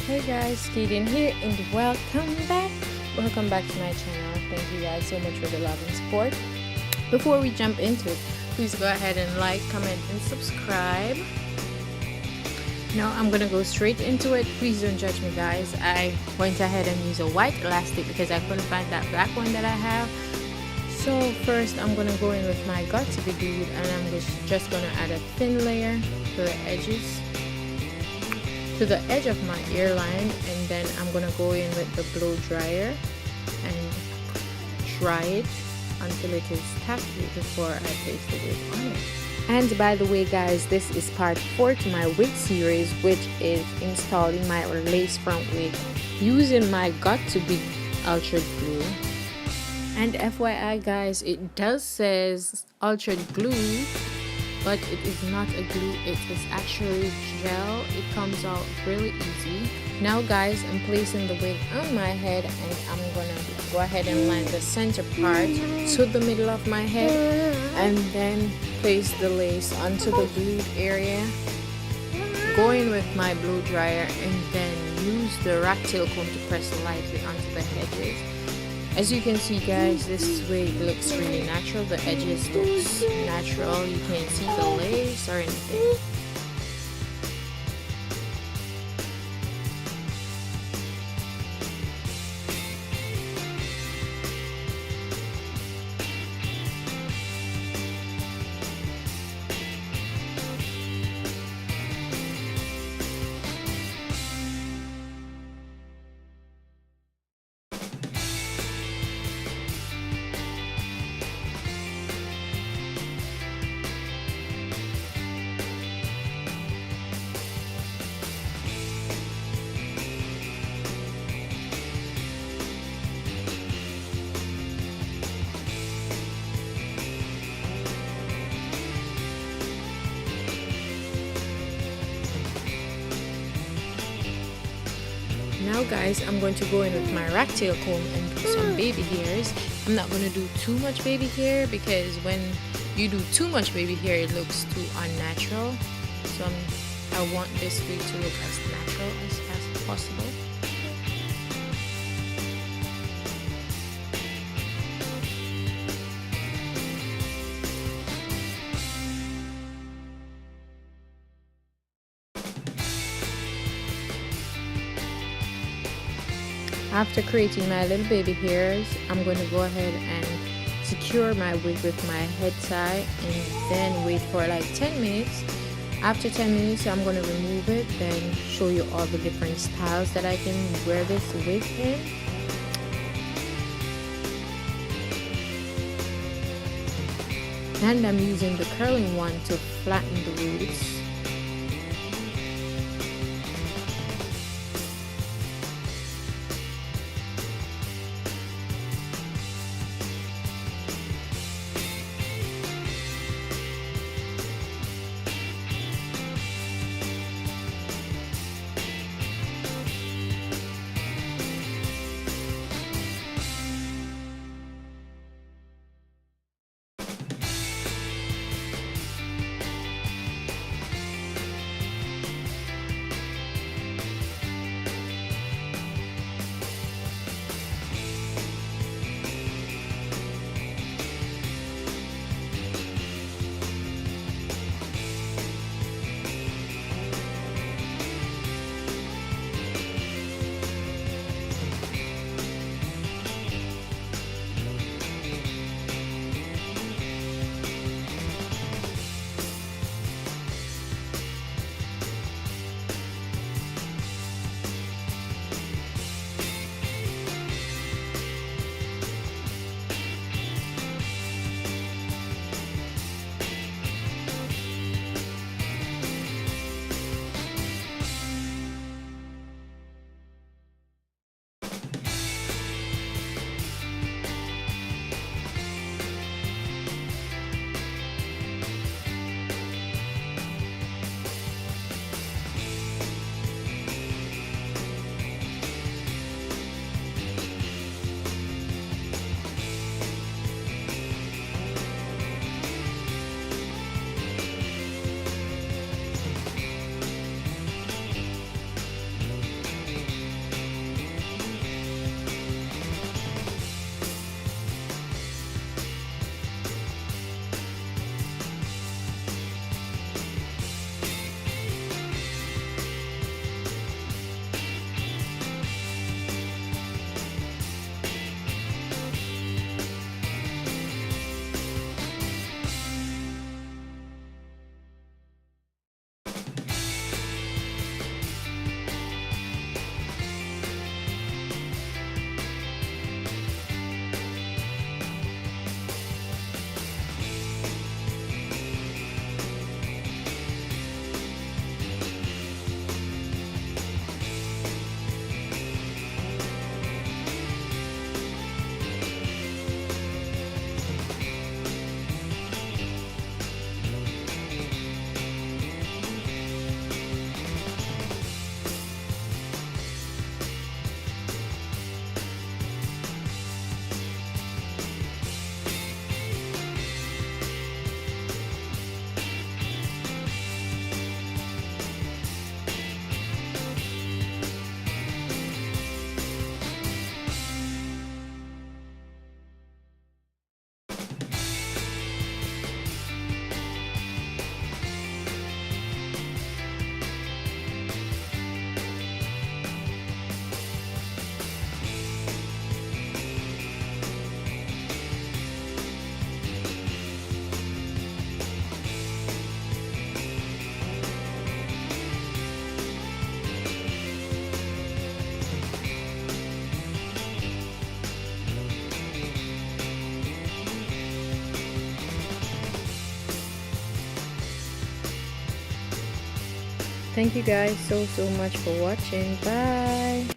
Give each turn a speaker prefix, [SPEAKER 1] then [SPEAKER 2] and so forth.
[SPEAKER 1] Hey guys, Kaden here and welcome back. Welcome back to my channel. Thank you guys so much for the love and support. Before we jump into it, please go ahead and like, comment, and subscribe. Now I'm gonna go straight into it. Please don't judge me guys. I went ahead and used a white elastic because I couldn't find that black one that I have. So first I'm gonna go in with my Got2B Glued and I'm just gonna add a thin layer to the edges, to the edge of my earline, and then I'm gonna go in with the blow dryer and dry it until it is tacky before I place the wig on it. And by the way guys, this is part 4 to my wig series, which is installing my lace front wig using my Got2B Ultra Glue. And FYI guys, it does says Ultra Glue, but it is not a glue, it is actually gel. It comes out really easy. Now guys, I'm placing the wig on my head and I'm gonna go ahead and line the center part to the middle of my head and then place the lace onto the glued area, going with my blow dryer, and then use the rat tail comb to press lightly onto the edges. As you can see guys, this wig looks really natural. The edges looks natural. You can't see the lace or anything. Now guys, I'm going to go in with my rat tail comb and do some baby hairs. I'm not going to do too much baby hair because when you do too much baby hair, it looks too unnatural. So I want this wig to look as natural as possible. After creating my little baby hairs, I'm going to go ahead and secure my wig with my head tie and then wait for like 10 minutes. After 10 minutes, I'm going to remove it, then show you all the different styles that I can wear this wig in. And I'm using the curling one to flatten the roots. Thank you guys so much for watching. Bye.